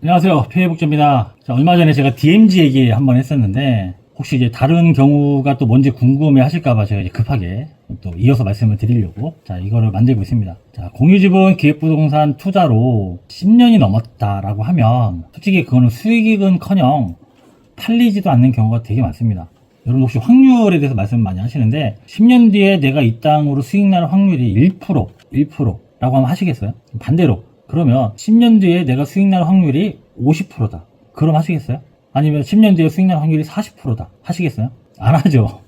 안녕하세요. 피해복지입니다. 자, 얼마 전에 제가 DMZ 얘기 한번 했었는데, 혹시 이제 다른 경우가 또 뭔지 궁금해 하실까봐 제가 이제 급하게 또 이어서 말씀을 드리려고, 자, 이거를 만들고 있습니다. 자, 공유지분 기획부동산 투자로 10년이 넘었다라고 하면, 솔직히 그거는 수익은 커녕 팔리지도 않는 경우가 되게 많습니다. 여러분 혹시 확률에 대해서 말씀 많이 하시는데, 10년 뒤에 내가 이 땅으로 수익 나는 확률이 1%라고 하면 하시겠어요? 반대로, 그러면 10년 뒤에 내가 수익 날 확률이 50%다. 그럼 하시겠어요? 아니면 10년 뒤에 수익 날 확률이 40%다. 하시겠어요? 안 하죠.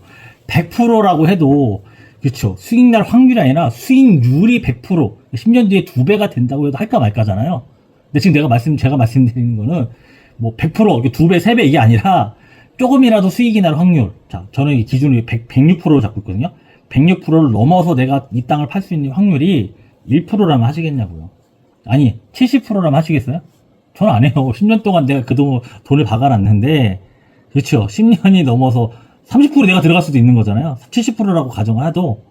100%라고 해도, 그쵸. 수익 날 확률이 아니라 수익률이 100%, 10년 뒤에 2배가 된다고 해도 할까 말까잖아요. 근데 지금 제가 말씀드리는 거는 뭐 100%, 2배, 3배 이게 아니라 조금이라도 수익이 날 확률. 자, 저는 기준을 106%로 잡고 있거든요. 106%를 넘어서 내가 이 땅을 팔 수 있는 확률이 1%라면 하시겠냐고요. 아니 70%라면 하시겠어요? 저는 안 해요. 10년 동안 내가 그동안 돈을 박아놨는데, 그렇죠. 10년이 넘어서 30% 내가 들어갈 수도 있는 거잖아요. 70%라고 가정을 해도,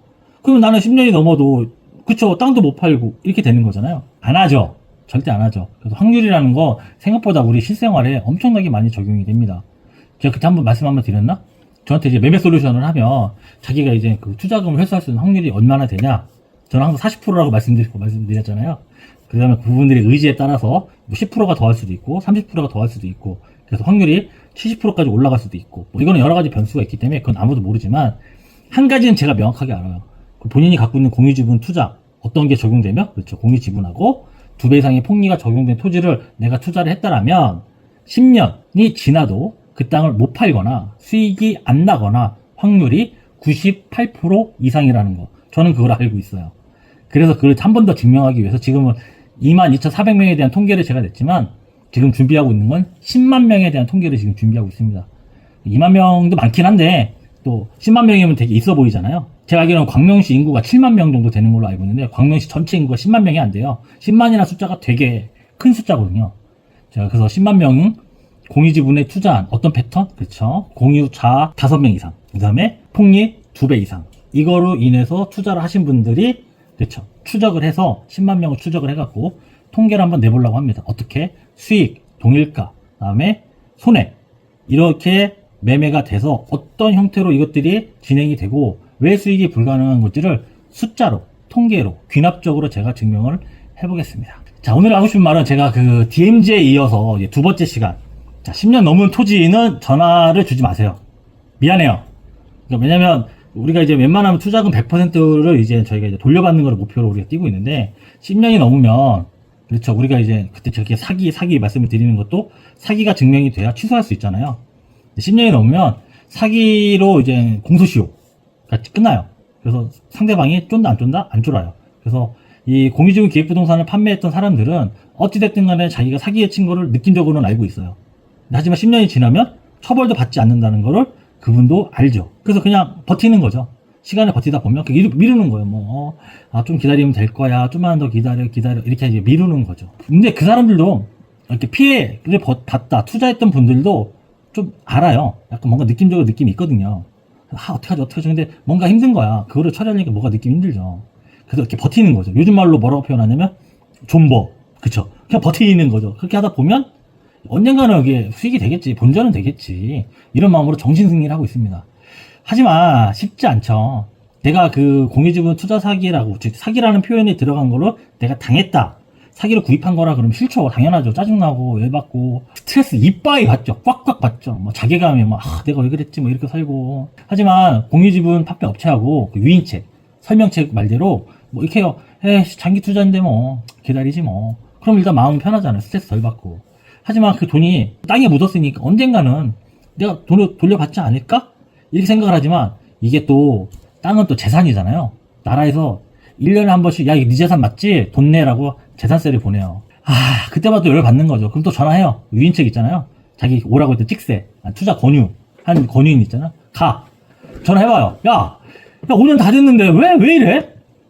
그러면 나는 10년이 넘어도, 그쵸, 땅도 못 팔고 이렇게 되는 거잖아요. 안 하죠. 절대 안 하죠. 그래서 확률이라는 거 생각보다 우리 실생활에 엄청나게 많이 적용이 됩니다. 제가 그때 한번 말씀 한번 드렸나? 저한테 이제 매매 솔루션을 하면 자기가 이제 그 투자금을 회수할 수 있는 확률이 얼마나 되냐? 저는 항상 40%라고 말씀드렸잖아요. 그 다음에 그분들의 의지에 따라서 10%가 더할 수도 있고 30%가 더할 수도 있고, 그래서 확률이 70%까지 올라갈 수도 있고, 뭐 이거는 여러 가지 변수가 있기 때문에 그건 아무도 모르지만, 한 가지는 제가 명확하게 알아요. 본인이 갖고 있는 공유지분 투자 어떤 게 적용되면, 그렇죠, 공유지분하고 2배 이상의 폭리가 적용된 토지를 내가 투자를 했다라면 10년이 지나도 그 땅을 못 팔거나 수익이 안 나거나 확률이 98% 이상이라는 거, 저는 그걸 알고 있어요. 그래서 그걸 한 번 더 증명하기 위해서 지금은 22,400명에 대한 통계를 제가 냈지만, 지금 준비하고 있는 건 10만 명에 대한 통계를 지금 준비하고 있습니다. 2만 명도 많긴 한데, 또 10만 명이면 되게 있어 보이잖아요. 제가 알기로는 광명시 인구가 7만 명 정도 되는 걸로 알고 있는데, 광명시 전체 인구가 10만 명이 안 돼요. 10만이라는 숫자가 되게 큰 숫자거든요. 제가 그래서 10만 명은 공유지분에 투자한 어떤 패턴? 그렇죠. 공유자 5명 이상. 그 다음에 폭리 2배 이상. 이거로 인해서 투자를 하신 분들이, 그렇죠, 추적을 해서 10만 명을 추적을 해갖고 통계를 한번 내보려고 합니다. 어떻게 수익, 동일가, 그다음에 손해, 이렇게 매매가 돼서 어떤 형태로 이것들이 진행이 되고 왜 수익이 불가능한 것들을 숫자로, 통계로, 귀납적으로 제가 증명을 해보겠습니다. 자, 오늘 하고 싶은 말은, 제가 그 DMZ에 이어서 이제 두 번째 시간, 자, 10년 넘은 토지는 전화를 주지 마세요. 미안해요. 그러니까 왜냐면 우리가 이제 웬만하면 투자금 100%를 이제 저희가 이제 돌려받는 걸 목표로 우리가 뛰고 있는데, 10년이 넘으면, 그렇죠, 우리가 이제 그때 저렇게 사기 말씀을 드리는 것도 사기가 증명이 돼야 취소할 수 있잖아요. 10년이 넘으면 사기로 이제 공소시효가 끝나요. 그래서 상대방이 쫀다 안 쫀다? 안 쫄아요. 그래서 이 공유지분 기획부동산을 판매했던 사람들은 어찌됐든 간에 자기가 사기에 친 거를 느낌적으로는 알고 있어요. 하지만 10년이 지나면 처벌도 받지 않는다는 거를 그분도 알죠. 그래서 그냥 버티는 거죠. 시간을 버티다 보면 미루는 거예요. 뭐, 좀 기다리면 될 거야. 좀만 더 기다려. 이렇게 이제 미루는 거죠. 근데 그 사람들도 이렇게 피해를 봤다, 투자했던 분들도 좀 알아요. 약간 뭔가 느낌적으로 느낌이 있거든요. 어떡하지. 근데 뭔가 힘든 거야. 그거를 처리하려니까 뭐가 느낌이 힘들죠. 그래서 이렇게 버티는 거죠. 요즘 말로 뭐라고 표현하냐면, 존버. 그쵸. 그냥 버티는 거죠. 그렇게 하다 보면 언젠가는 이게 수익이 되겠지, 본전은 되겠지, 이런 마음으로 정신승리를 하고 있습니다. 하지만 쉽지 않죠. 내가 그 공유지분 투자 사기라고, 즉 사기라는 표현이 들어간 거로 내가 당했다, 사기를 구입한 거라 그러면 싫죠. 당연하죠. 짜증나고 열받고 스트레스 이빠이 받죠. 꽉꽉 받죠. 뭐 자괴감에 막 내가 왜 그랬지 뭐 이렇게 살고. 하지만 공유지분 판매 업체하고 그 유인책, 설명책 말대로 뭐 이렇게 해요. 장기 투자인데 뭐 기다리지 뭐. 그럼 일단 마음은 편하잖아요. 스트레스 덜 받고. 하지만 그 돈이 땅에 묻었으니까 언젠가는 내가 돈을 돌려받지 않을까? 이렇게 생각을 하지만, 이게 또 땅은 또 재산이잖아요. 나라에서 1년에 한 번씩, 야, 이게 네 재산 맞지? 돈 내라고 재산세를 보내요. 그때마다 또 열받는 거죠. 그럼 또 전화해요. 유인책 있잖아요. 자기 오라고 했던 찍세, 투자 권유 한 권유인 있잖아. 전화해봐요. 야 5년 다 됐는데 왜 이래?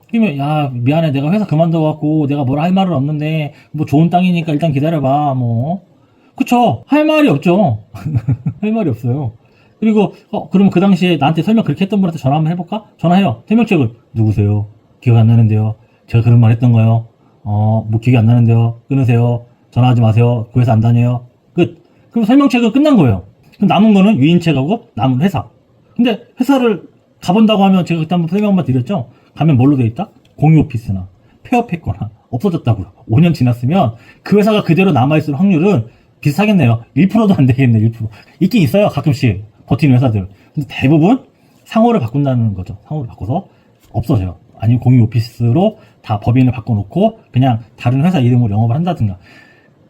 그러면, 야, 미안해. 내가 회사 그만둬갖고 내가 뭐라 할 말은 없는데, 뭐 좋은 땅이니까 일단 기다려봐. 뭐. 그쵸. 할 말이 없죠. 할 말이 없어요. 그리고, 그러면 그 당시에 나한테 설명 그렇게 했던 분한테 전화 한번 해볼까? 전화해요. 대명책을. 누구세요? 기억 안 나는데요. 제가 그런 말 했던가요? 뭐 기억이 안 나는데요. 끊으세요. 전화하지 마세요. 그 회사 안 다녀요. 끝. 그럼 설명책은 끝난 거예요. 그럼 남은 거는 유인책하고 남은 회사. 근데 회사를 가본다고 하면 제가 그때 한번 설명 한번 드렸죠. 가면 뭘로 돼 있다? 공유 오피스나 폐업했거나 없어졌다고요. 5년 지났으면 그 회사가 그대로 남아있을 확률은 비슷하겠네요. 1%도 안 되겠네. 1%. 있긴 있어요. 가끔씩 버티는 회사들. 근데 대부분 상호를 바꾼다는 거죠. 상호를 바꿔서 없어져요. 아니면 공유 오피스로 다 법인을 바꿔놓고 그냥 다른 회사 이름으로 영업을 한다든가.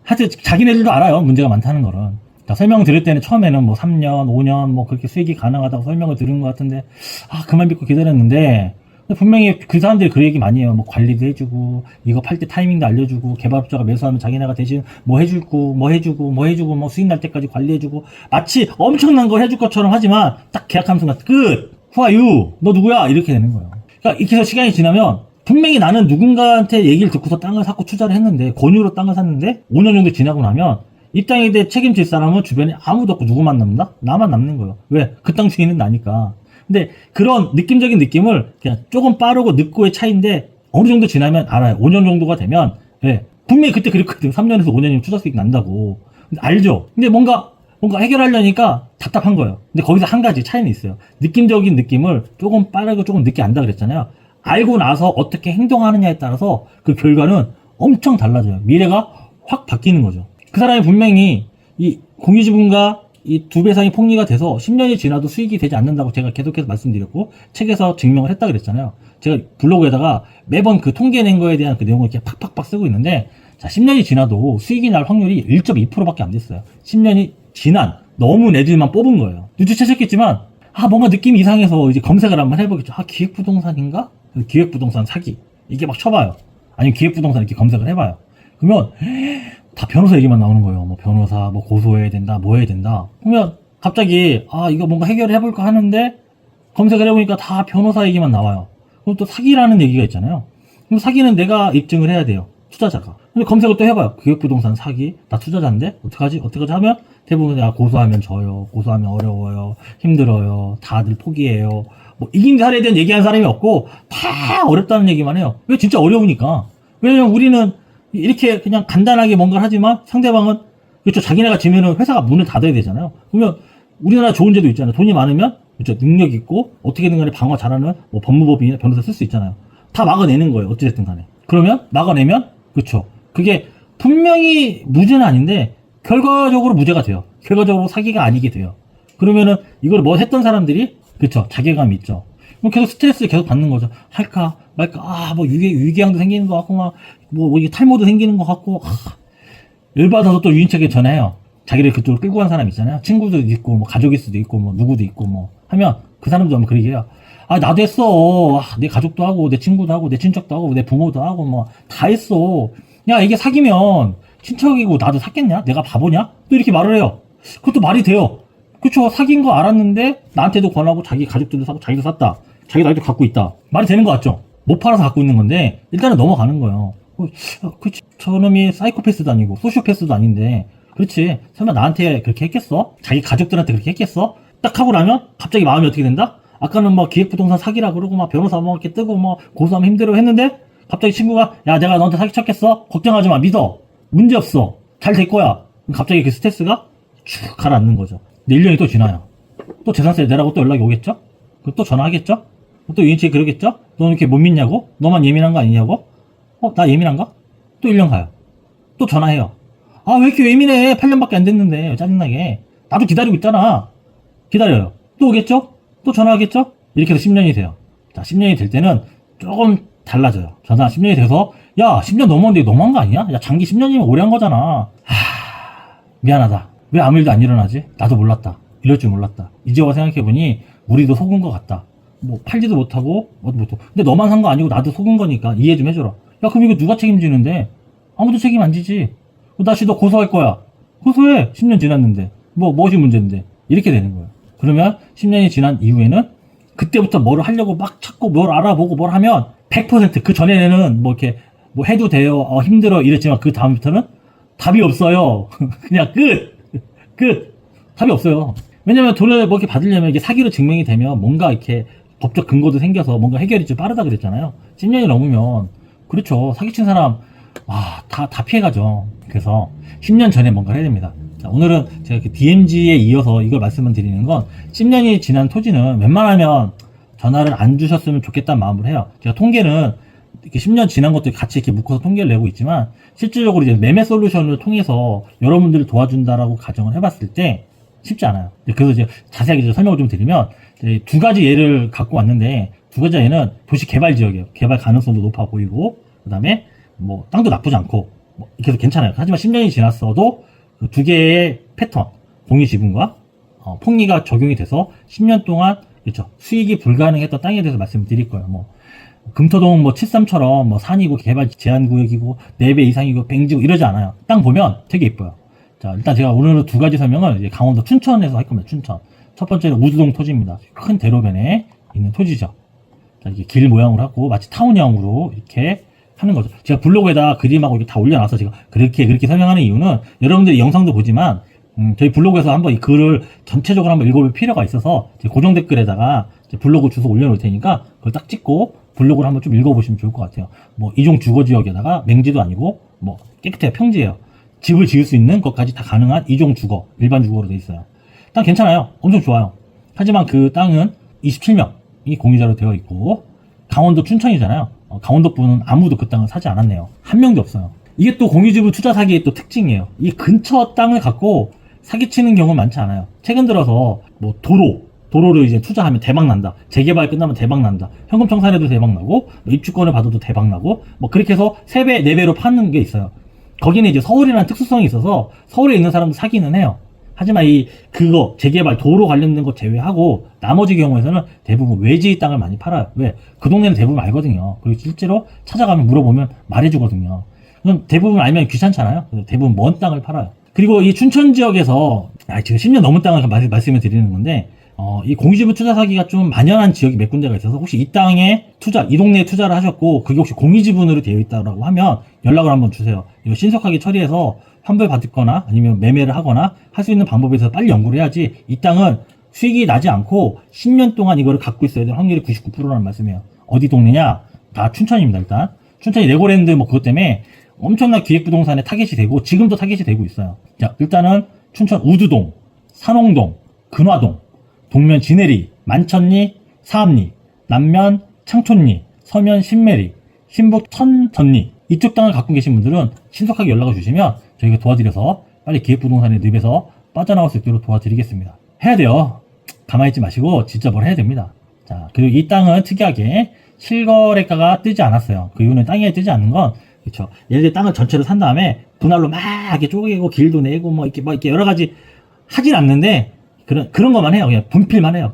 하여튼 자기네들도 알아요. 문제가 많다는 거는. 설명 드릴 때는 처음에는 뭐 3년, 5년 뭐 그렇게 수익이 가능하다고 설명을 드린 것 같은데 그만 믿고 기다렸는데 분명히 그 사람들이 그 얘기 많이 해요. 뭐 관리도 해주고 이거 팔 때 타이밍도 알려주고 개발업자가 매수하면 자기네가 대신 뭐 해주고 뭐 수익 날 때까지 관리해주고 마치 엄청난 걸 해줄 것처럼 하지만 딱 계약하는 순간 끝! Who are you? 너 누구야? 이렇게 되는 거예요. 그러니까 이렇게 해서 시간이 지나면 분명히 나는 누군가한테 얘기를 듣고서 땅을 샀고 투자를 했는데 권유로 땅을 샀는데 5년 정도 지나고 나면 이 땅에 대해 책임질 사람은 주변에 아무도 없고 누구만 남는다? 나만 남는 거예요. 왜? 그 땅 주인은 나니까. 근데 그런 느낌적인 느낌을 그냥 조금 빠르고 늦고의 차이인데 어느 정도 지나면 알아요. 5년 정도가 되면 분명히 그때 그랬거든. 3년에서 5년이면 투자 수익 난다고. 근데 알죠? 근데 뭔가 해결하려니까 답답한 거예요. 근데 거기서 한 가지 차이는 있어요. 느낌적인 느낌을 조금 빠르고 조금 늦게 안다 그랬잖아요. 알고 나서 어떻게 행동하느냐에 따라서 그 결과는 엄청 달라져요. 미래가 확 바뀌는 거죠. 그 사람이 분명히 이 공유지분과 이 2배 이상이 폭리가 돼서 10년이 지나도 수익이 되지 않는다고 제가 계속해서 말씀드렸고 책에서 증명을 했다 그랬잖아요. 제가 블로그에다가 매번 그 통계 낸 거에 대한 그 내용을 이렇게 팍팍팍 쓰고 있는데 자 10년이 지나도 수익이 날 확률이 1.2%밖에 안 됐어요. 10년이 지난 너무 애들만 뽑은 거예요. 눈치채셨겠지만 뭔가 느낌이 이상해서 이제 검색을 한번 해보겠죠. 기획부동산인가? 기획부동산 사기 이게 막 쳐봐요. 아니면 기획부동산 이렇게 검색을 해봐요. 그러면 다 변호사 얘기만 나오는 거예요. 뭐 변호사 뭐 고소해야 된다 뭐 해야 된다. 그러면 갑자기 이거 뭔가 해결을 해볼까 하는데 검색을 해보니까 다 변호사 얘기만 나와요. 그럼 또 사기라는 얘기가 있잖아요. 그럼 사기는 내가 입증을 해야 돼요. 투자자가. 근데 검색을 또 해봐요. 기획부동산 사기 나 투자자인데 어떡하지 하면 대부분 고소하면 져요. 고소하면 어려워요. 힘들어요. 다들 포기해요. 뭐 이긴 사례에 대한 얘기하는 사람이 없고 다 어렵다는 얘기만 해요. 왜? 진짜 어려우니까. 왜냐면 우리는 이렇게 그냥 간단하게 뭔가를 하지만 상대방은 그렇죠. 자기네가 지면은 회사가 문을 닫아야 되잖아요. 그러면 우리나라 좋은 제도 있잖아요. 돈이 많으면 그렇죠. 능력 있고 어떻게든 간에 방어 잘하는 뭐 법무법인이나 변호사 쓸 수 있잖아요. 다 막아내는 거예요. 어찌됐든 간에. 그러면 막아내면 그렇죠. 그게 분명히 무죄는 아닌데 결과적으로 무죄가 돼요. 결과적으로 사기가 아니게 돼요. 그러면은 이걸 뭐 했던 사람들이 그렇죠. 자괴감이 있죠. 그럼 계속 스트레스를 계속 받는 거죠. 할까 말까 뭐 위궤양도 생기는 것 같고 뭐 이게 탈모도 생기는 것 같고 열받아서 또 유인책에 전화해요. 자기를 그쪽으로 끌고 간 사람 있잖아요. 친구도 있고 뭐 가족일 수도 있고 뭐 누구도 있고 뭐 하면 그 사람도 아마 그 얘기해요. 나도 했어. 내 가족도 하고 내 친구도 하고 내 친척도 하고 내 부모도 하고 뭐 다 했어. 야 이게 사기면 친척이고 나도 샀겠냐? 내가 바보냐? 또 이렇게 말을 해요. 그것도 말이 돼요. 그쵸. 사기인 거 알았는데 나한테도 권하고 자기 가족들도 사고 자기도 샀다. 자기 나이도 갖고 있다. 말이 되는 거 같죠? 못 팔아서 갖고 있는 건데 일단은 넘어가는 거예요. 그치. 저놈이 사이코패스도 아니고 소시오패스도 아닌데 그렇지. 설마 나한테 그렇게 했겠어? 자기 가족들한테 그렇게 했겠어? 딱 하고 나면 갑자기 마음이 어떻게 된다? 아까는 뭐 기획부동산 사기라 그러고 막 변호사 뭐 이렇게 뜨고 뭐 고소하면 힘들어 했는데 갑자기 친구가 야 내가 너한테 사기 쳤겠어? 걱정하지 마. 믿어. 문제 없어. 잘 될 거야. 갑자기 그 스트레스가 쭉 가라앉는 거죠. 근데 1년이 또 지나요. 또 재산세 내라고 또 연락이 오겠죠? 그럼 또 전화하겠죠? 또 유인책이 그러겠죠? 너 이렇게 못 믿냐고? 너만 예민한 거 아니냐고? 나 예민한가? 또 1년 가요. 또 전화해요. 왜 이렇게 예민해? 8년밖에 안 됐는데. 짜증나게. 나도 기다리고 있잖아. 기다려요. 또 오겠죠? 또 전화하겠죠? 이렇게 해서 10년이 돼요. 자, 10년이 될 때는 조금 달라져요. 전화 10년이 돼서 야, 10년 넘었는데 너무한 거 아니야? 야, 장기 10년이면 오래 한 거잖아. 미안하다. 왜 아무 일도 안 일어나지? 나도 몰랐다. 이럴 줄 몰랐다. 이제 와 생각해보니 우리도 속은 것 같다. 뭐 팔지도 못하고 근데 너만 산 거 아니고 나도 속은 거니까 이해 좀 해줘라. 야 그럼 이거 누가 책임지는데? 아무도 책임 안 지지. 다시 너 고소할 거야. 고소해. 10년 지났는데 무엇이 문제인데 이렇게 되는 거예요. 그러면 10년이 지난 이후에는 그때부터 뭐를 하려고 막 찾고 뭘 알아보고 뭘 하면 100% 그 전에는 뭐 이렇게 뭐 해도 돼요. 힘들어 이랬지만 그 다음부터는 답이 없어요. 그냥 끝. 답이 없어요. 왜냐면 돈을 뭐 이렇게 받으려면 이게 사기로 증명이 되면 뭔가 이렇게 법적 근거도 생겨서 뭔가 해결이 좀 빠르다 그랬잖아요. 10년이 넘으면 그렇죠. 사기친 사람 다 피해가죠. 그래서 10년 전에 뭔가를 해야 됩니다. 자, 오늘은 제가 그 DMZ에 이어서 이걸 말씀을 드리는 건 10년이 지난 토지는 웬만하면 전화를 안 주셨으면 좋겠다는 마음으로 해요. 제가 통계는 이렇게 10년 지난 것들 같이 이렇게 묶어서 통계를 내고 있지만 실질적으로 이제 매매 솔루션을 통해서 여러분들을 도와준다라고 가정을 해봤을 때 쉽지 않아요. 그래서 이제 자세하게 이제 설명을 좀 드리면 두 가지 예를 갖고 왔는데 두 가지 예는 도시 개발 지역이에요. 개발 가능성도 높아 보이고 그 다음에 뭐 땅도 나쁘지 않고 뭐 이렇게 해서 괜찮아요. 하지만 10년이 지났어도 그 두 개의 패턴 공유 지분과 폭리가 적용이 돼서 10년 동안 그렇죠 수익이 불가능했던 땅에 대해서 말씀을 드릴 거예요. 뭐 금토동 뭐 73처럼 뭐 산이고 개발 제한 구역이고 4배 이상이고 뱅지고 이러지 않아요. 땅 보면 되게 예뻐요. 자, 일단 제가 오늘은 두 가지 설명을 이제 강원도 춘천에서 할 겁니다. 춘천. 첫 번째는 우두동 토지입니다. 큰 대로변에 있는 토지죠. 자, 이게 길 모양으로 하고 마치 타운형으로 이렇게 하는 거죠. 제가 블로그에다 그림하고 이렇게 다 올려놔서 제가 그렇게 설명하는 이유는 여러분들이 영상도 보지만 저희 블로그에서 한번 이 글을 전체적으로 한번 읽어볼 필요가 있어서 고정 댓글에다가 블로그 주소 올려놓을 테니까 그걸 딱 찍고 블로그를 한번 좀 읽어보시면 좋을 것 같아요. 뭐 이종 주거지역에다가 맹지도 아니고 뭐 깨끗해요. 평지예요. 집을 지을 수 있는 것까지 다 가능한 이종 주거, 일반 주거로 돼 있어요. 땅 괜찮아요. 엄청 좋아요. 하지만 그 땅은 27명이 공유자로 되어 있고 강원도 춘천이잖아요. 강원도 분은 아무도 그 땅을 사지 않았네요. 한 명도 없어요. 이게 또 공유지분 투자 사기의 또 특징이에요. 이 근처 땅을 갖고 사기치는 경우는 많지 않아요. 최근 들어서 뭐 도로를 이제 투자하면 대박 난다. 재개발 끝나면 대박 난다. 현금 청산해도 대박 나고, 뭐 입주권을 받아도 대박 나고, 뭐 그렇게 해서 3배, 4배로 파는 게 있어요. 거기는 이제 서울이라는 특수성이 있어서 서울에 있는 사람도 사기는 해요. 하지만 그거 재개발 도로 관련된 거 제외하고 나머지 경우에서는 대부분 외지의 땅을 많이 팔아요. 왜? 그 동네는 대부분 알거든요. 그리고 실제로 찾아가면 물어보면 말해주거든요. 그럼 대부분 알면 귀찮잖아요. 그래서 대부분 먼 땅을 팔아요. 그리고 이 춘천 지역에서 지금 10년 넘은 땅을 말씀을 드리는 건데 이 공유지분 투자 사기가 좀 만연한 지역이 몇 군데가 있어서 혹시 이 땅에 이 동네에 투자를 하셨고 그게 혹시 공유지분으로 되어 있다고 하면 연락을 한번 주세요. 이거 신속하게 처리해서 환불 받거나 아니면 매매를 하거나 할 수 있는 방법에 대해서 빨리 연구를 해야지 이 땅은 수익이 나지 않고 10년 동안 이거를 갖고 있어야 될 확률이 99%라는 말씀이에요. 어디 동네냐? 다 춘천입니다. 일단 춘천이 레고랜드 뭐 그것 때문에 엄청난 기획부동산에 타겟이 되고 지금도 타겟이 되고 있어요. 자, 일단은 춘천 우두동, 산홍동, 근화동, 동면 진해리, 만천리, 사암리, 남면 창촌리, 서면 신매리, 신북 천전리 이쪽 땅을 갖고 계신 분들은 신속하게 연락을 주시면 저희가 도와드려서 빨리 기획부동산에 늪에서 빠져나올 수 있도록 도와드리겠습니다. 해야 돼요. 가만히 있지 마시고 진짜 뭘 해야 됩니다. 자, 그리고 이 땅은 특이하게 실거래가가 뜨지 않았어요. 그 이유는 땅에 뜨지 않는 건 그렇죠. 예를 들어 땅을 전체를 산 다음에 분할로 막 이렇게 쪼개고 길도 내고 뭐 이렇게 여러 가지 하진 않는데 그런 것만 해요. 그냥 분필만 해요.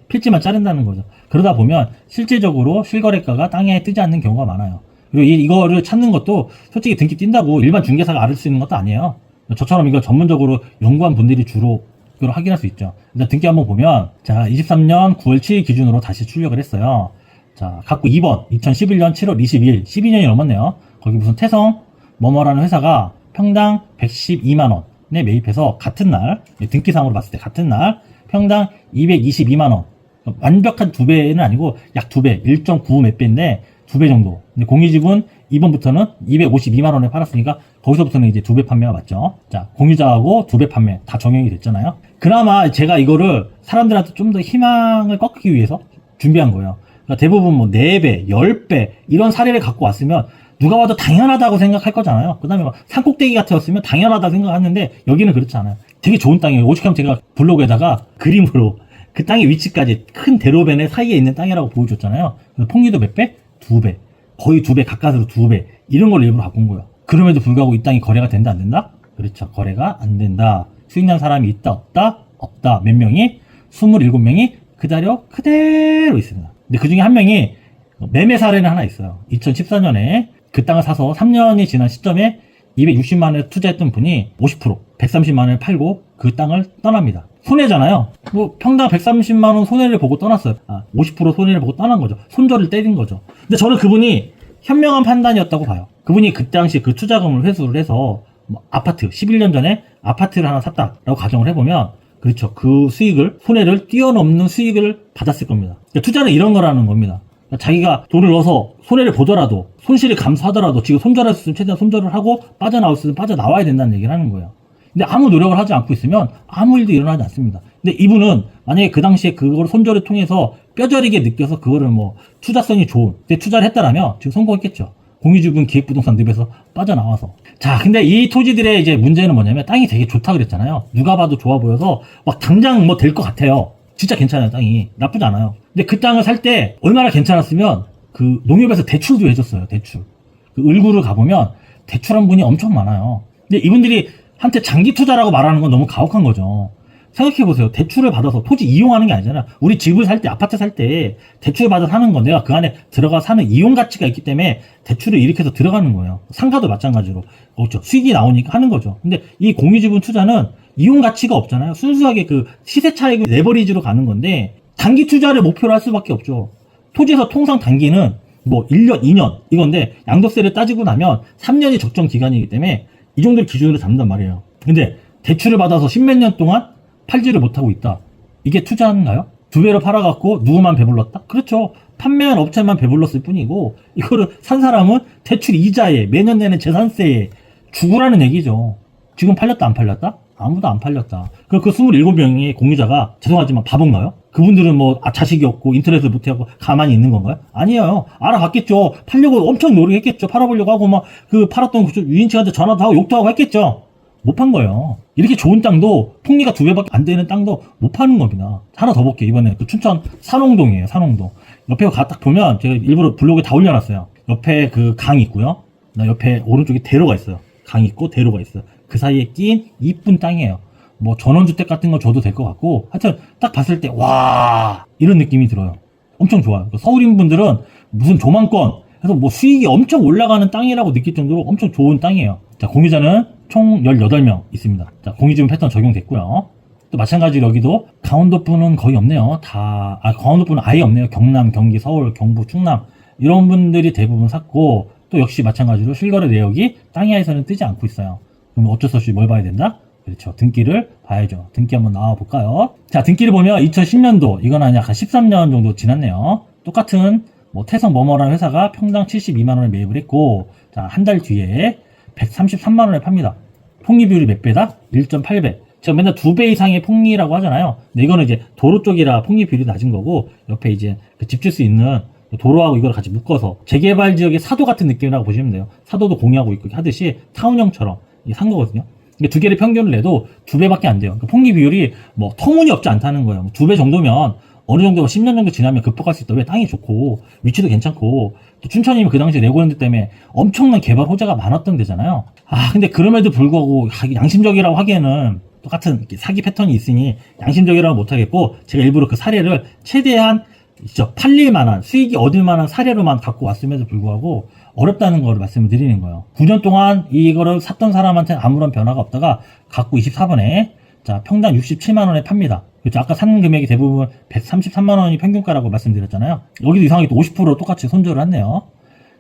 필지만 자른다는 거죠. 그러다 보면 실질적으로 실거래가가 땅에 뜨지 않는 경우가 많아요. 그리고 이거를 찾는 것도 솔직히 등기 띈다고 일반 중개사가 알을 수 있는 것도 아니에요. 저처럼 이걸 전문적으로 연구한 분들이 주로 이걸 확인할 수 있죠. 일단 등기 한번 보면 자 23년 9월 7일 기준으로 다시 출력을 했어요. 자 갖고 2번 2011년 7월 22일 12년이 넘었네요. 거기 무슨 태성 뭐뭐라는 회사가 평당 112만원에 매입해서 같은 날 등기상으로 봤을 때 같은 날 평당 222만원 완벽한 2배는 아니고 약 2배 1.9 몇 배인데 2배 정도. 근데 공유지분 2번부터는 252만원에 팔았으니까 거기서부터는 이제 2배 판매가 맞죠. 자, 공유자하고 2배 판매 다 적용이 됐잖아요. 그나마 제가 이거를 사람들한테 좀 더 희망을 꺾기 위해서 준비한 거예요. 그러니까 대부분 뭐 4배, 10배 이런 사례를 갖고 왔으면 누가 봐도 당연하다고 생각할 거잖아요. 그 다음에 막 산꼭대기 같았으면 당연하다고 생각하는데 여기는 그렇지 않아요. 되게 좋은 땅이에요. 오죽하면 제가 블로그에다가 그림으로 그 땅의 위치까지 큰 대로변의 사이에 있는 땅이라고 보여줬잖아요. 폭리도 몇 배? 2배. 거의 2배, 가까스로 2배. 이런 걸 일부러 갖고 온 거예요. 그럼에도 불구하고 이 땅이 거래가 된다, 안 된다? 그렇죠. 거래가 안 된다. 수익 난 사람이 있다, 없다? 없다. 몇 명이? 27명이 그대로 있습니다. 근데 그 중에 한 명이 매매 사례는 하나 있어요. 2014년에 그 땅을 사서 3년이 지난 시점에 260만원에 투자했던 분이 50%, 130만원을 팔고 그 땅을 떠납니다. 손해잖아요. 뭐 평당 130만원 손해를 보고 떠났어요. 50% 손해를 보고 떠난 거죠. 손절을 때린 거죠. 근데 저는 그분이 현명한 판단이었다고 봐요. 그분이 그 당시 그 투자금을 회수를 해서 뭐 아파트 11년 전에 아파트를 하나 샀다라고 가정을 해보면 그렇죠. 그 손해를 뛰어넘는 수익을 받았을 겁니다. 그러니까 투자는 이런 거라는 겁니다. 그러니까 자기가 돈을 넣어서 손해를 보더라도 손실을 감수하더라도 지금 손절할 수 있으면 최대한 손절을 하고 빠져나올 수 있으면 빠져나와야 된다는 얘기를 하는 거예요. 근데 아무 노력을 하지 않고 있으면 아무 일도 일어나지 않습니다. 근데 이분은 만약에 그 당시에 그걸 손절을 통해서 뼈저리게 느껴서 그거를 뭐 투자성이 좋은 데 투자를 했다라면 지금 성공했겠죠. 공유지분 기획부동산 늪에서 빠져나와서. 자, 근데 이 토지들의 이제 문제는 뭐냐면 땅이 되게 좋다 그랬잖아요. 누가 봐도 좋아 보여서 막 당장 뭐 될 것 같아요. 진짜 괜찮아요, 땅이. 나쁘지 않아요. 근데 그 땅을 살 때 얼마나 괜찮았으면 그 농협에서 대출도 해줬어요, 대출. 그 을구를 가보면 대출한 분이 엄청 많아요. 근데 이분들이 한테 장기 투자라고 말하는 건 너무 가혹한 거죠. 생각해보세요. 대출을 받아서 토지 이용하는 게 아니잖아요. 우리 집을 살 때, 아파트 살 때 대출 받아 사는 건 내가 그 안에 들어가 사는 이용 가치가 있기 때문에 대출을 일으켜서 들어가는 거예요. 상가도 마찬가지로. 그렇죠. 수익이 나오니까 하는 거죠. 근데 이 공유지분 투자는 이용 가치가 없잖아요. 순수하게 그 시세 차익을 레버리지로 가는 건데 단기 투자를 목표로 할 수밖에 없죠. 토지에서 통상 단기는 뭐 1년, 2년 이건데 양도세를 따지고 나면 3년이 적정 기간이기 때문에 이 정도를 기준으로 잡는단 말이에요. 근데 대출을 받아서 10몇 년 동안 팔지를 못하고 있다. 이게 투자인가요? 2배로 팔아갖고 누구만 배불렀다? 그렇죠. 판매한 업체만 배불렀을 뿐이고 이거를 산 사람은 대출 이자에 매년 내는 재산세에 죽으라는 얘기죠. 지금 팔렸다 안 팔렸다? 아무도 안 팔렸다. 그 27명의 공유자가 죄송하지만 바본가요? 그분들은 뭐 자식이 없고 인터넷을 못해갖고 가만히 있는 건가요? 아니에요. 알아봤겠죠. 팔려고 엄청 노력했겠죠. 팔아보려고 하고 막 그 팔았던 유인체한테 전화도 하고 욕도 하고 했겠죠. 못 판 거예요. 이렇게 좋은 땅도 폭리가 2배밖에 안 되는 땅도 못 파는 겁니다. 하나 더 볼게요. 이번에 그 춘천 산홍동이에요. 산홍동. 옆에 딱 보면 제가 일부러 블로그에 다 올려놨어요. 옆에 그 강이 있고요. 옆에 오른쪽에 대로가 있어요. 강이 있고 대로가 있어요. 그 사이에 낀 이쁜 땅이에요. 뭐 전원주택 같은 거 줘도 될 것 같고 하여튼 딱 봤을 때 와 이런 느낌이 들어요. 엄청 좋아요. 서울인분들은 무슨 조망권 해서 뭐 수익이 엄청 올라가는 땅이라고 느낄 정도로 엄청 좋은 땅이에요. 자, 공유자는 총 18명 있습니다. 자, 공유지분 패턴 적용됐고요. 또 마찬가지로 여기도 강원도분은 거의 없네요. 강원도분은 아예 없네요. 경남, 경기, 서울, 경북, 충남 이런 분들이 대부분 샀고 또 역시 마찬가지로 실거래 내역이 땅이하에서는 뜨지 않고 있어요. 그럼 어쩔 수 없이 뭘 봐야 된다? 그렇죠. 등기를 봐야죠. 등기 한번 나와 볼까요? 자, 등기를 보면 2010년도 이건 한 약간 13년 정도 지났네요. 똑같은 뭐 태성 뭐뭐라는 회사가 평당 72만 원에 매입을 했고 자, 한 달 뒤에 133만 원에 팝니다. 폭리 비율이 몇 배다? 1.8배. 제가 맨날 2배 이상의 폭리라고 하잖아요. 근데 이거는 이제 도로 쪽이라 폭리 비율이 낮은 거고 옆에 이제 집 질 수 있는 도로하고 이걸 같이 묶어서 재개발 지역의 사도 같은 느낌이라고 보시면 돼요. 사도도 공유하고 있고 하듯이 타운형처럼 산 거거든요. 근데 두 개를 평균을 내도 2배밖에 안 돼요. 그러니까 폭리 비율이 뭐 터무니없지 않다는 거예요. 2배 정도면 어느 정도 10년 정도 지나면 극복할 수 있다. 왜 땅이 좋고 위치도 괜찮고 또 춘천이면 그 당시 레고랜드 때문에 엄청난 개발 호재가 많았던 데잖아요. 근데 그럼에도 불구하고 양심적이라고 하기에는 똑같은 사기 패턴이 있으니 양심적이라고 못하겠고 제가 일부러 그 사례를 최대한 팔릴 만한 수익이 얻을 만한 사례로만 갖고 왔음에도 불구하고 어렵다는 걸 말씀을 드리는 거예요. 9년 동안 이거를 샀던 사람한테는 아무런 변화가 없다가 갖고 24번에 자 평당 67만 원에 팝니다. 그렇죠. 아까 산 금액이 대부분 133만 원이 평균가라고 말씀드렸잖아요. 여기도 이상하게 또 50% 똑같이 손절을 했네요.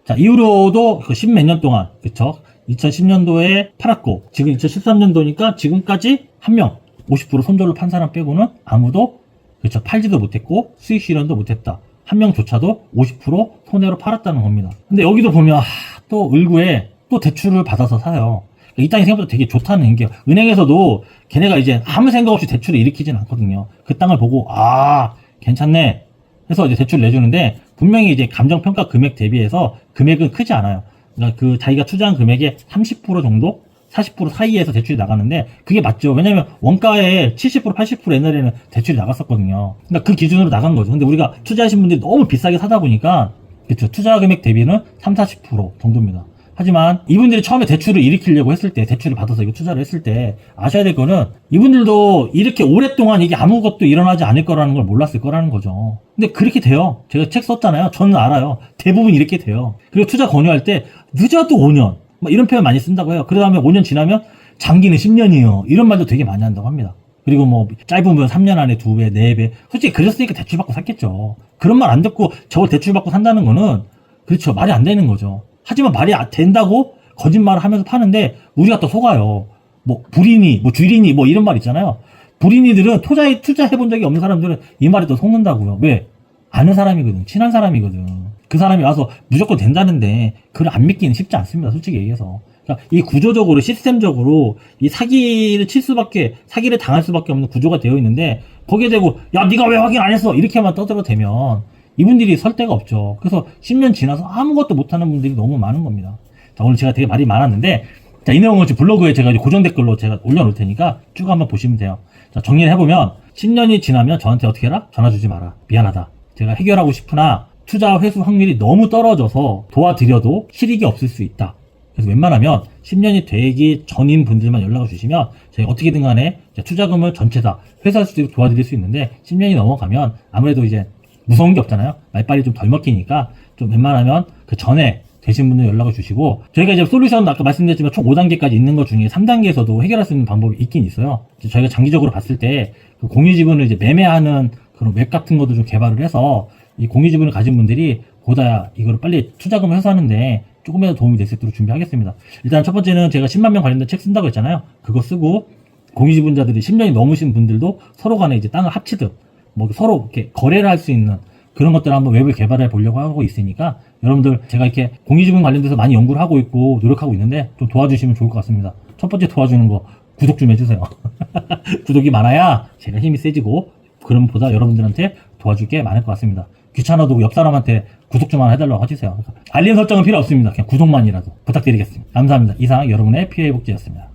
자, 이후로도 그 10몇 년 동안, 그쵸. 2010년도에 팔았고, 지금 2013년도니까 지금까지 한 명, 50% 손절로 판 사람 빼고는 아무도, 그쵸. 팔지도 못했고, 수익 실현도 못했다. 한 명조차도 50% 손해로 팔았다는 겁니다. 근데 여기도 보면, 또 을구에 또 대출을 받아서 사요. 이 땅이 생각보다 되게 좋다는 게 은행에서도 걔네가 이제 아무 생각 없이 대출을 일으키진 않거든요. 그 땅을 보고 괜찮네 해서 이제 대출을 내주는데 분명히 이제 감정평가 금액 대비해서 금액은 크지 않아요. 그러니까 그 자기가 투자한 금액의 30% 정도 40% 사이에서 대출이 나가는데 그게 맞죠. 왜냐면 원가의 70% 80% 옛날에는 대출이 나갔었거든요. 그러니까 그 기준으로 나간 거죠. 근데 우리가 투자하신 분들이 너무 비싸게 사다 보니까 그렇죠. 투자 금액 대비는 30-40% 정도입니다. 하지만 이분들이 처음에 대출을 일으키려고 했을 때 대출을 받아서 이거 투자를 했을 때 아셔야 될 거는 이분들도 이렇게 오랫동안 이게 아무것도 일어나지 않을 거라는 걸 몰랐을 거라는 거죠. 근데 그렇게 돼요. 제가 책 썼잖아요. 저는 알아요. 대부분 이렇게 돼요. 그리고 투자 권유할 때 늦어도 5년 이런 표현 많이 쓴다고 해요. 그 다음에 5년 지나면 장기는 10년이에요. 이런 말도 되게 많이 한다고 합니다. 그리고 뭐 짧으면 3년 안에 2배, 4배 솔직히 그랬으니까 대출 받고 샀겠죠. 그런 말 안 듣고 저걸 대출 받고 산다는 거는 그렇죠. 말이 안 되는 거죠. 하지만 말이 된다고 거짓말을 하면서 파는데 우리가 또 속아요. 뭐 불이니 뭐 쥐리니 뭐 이런 말 있잖아요. 불이니들은 투자해본 적이 없는 사람들은 이 말에 또 속는다고요. 왜? 아는 사람이거든. 친한 사람이거든. 그 사람이 와서 무조건 된다는데 그걸 안 믿기는 쉽지 않습니다. 솔직히 얘기해서. 그러니까 이 구조적으로 시스템적으로 이 사기를 당할 수밖에 없는 구조가 되어 있는데 거기에 대고 야 네가 왜 확인 안 했어 이렇게만 떠들어대면 이분들이 설 데가 없죠. 그래서 10년 지나서 아무것도 못하는 분들이 너무 많은 겁니다. 자, 오늘 제가 되게 말이 많았는데 자, 이 내용을 지금 블로그에 제가 고정 댓글로 제가 올려놓을 테니까 쭉 한번 보시면 돼요. 자, 정리를 해보면 10년이 지나면 저한테 어떻게 해라? 전화 주지 마라. 미안하다. 제가 해결하고 싶으나 투자 회수 확률이 너무 떨어져서 도와드려도 실익이 없을 수 있다. 그래서 웬만하면 10년이 되기 전인 분들만 연락을 주시면 저희가 어떻게든 간에 투자금을 전체 다 회수할 수 있도록 도와드릴 수 있는데 10년이 넘어가면 아무래도 이제 무서운 게 없잖아요. 말빨이 좀 덜 먹히니까 좀 웬만하면 그 전에 되신 분들 연락을 주시고 저희가 이제 솔루션 아까 말씀드렸지만 총 5단계까지 있는 것 중에 3단계에서도 해결할 수 있는 방법이 있긴 있어요. 저희가 장기적으로 봤을 때 그 공유지분을 이제 매매하는 그런 웹 같은 것도 좀 개발을 해서 이 공유지분을 가진 분들이 보다 이거를 빨리 투자금을 회수하는데 조금이라도 도움이 될 수 있도록 준비하겠습니다. 일단 첫 번째는 제가 10만 명 관련된 책 쓴다고 했잖아요. 그거 쓰고 공유지분자들이 10년이 넘으신 분들도 서로 간에 이제 땅을 합치듯 뭐 서로 이렇게 거래를 할 수 있는 그런 것들을 한번 웹을 개발해 보려고 하고 있으니까 여러분들 제가 이렇게 공유지분 관련돼서 많이 연구를 하고 있고 노력하고 있는데 좀 도와주시면 좋을 것 같습니다. 첫 번째 도와주는 거 구독 좀 해주세요. 구독이 많아야 제가 힘이 세지고 그런 보다 여러분들한테 도와줄 게 많을 것 같습니다. 귀찮아도 옆 사람한테 구독 좀 하나 해달라고 해주세요. 알림 설정은 필요 없습니다. 그냥 구독만이라도 부탁드리겠습니다. 감사합니다. 이상 여러분의 피해복지였습니다.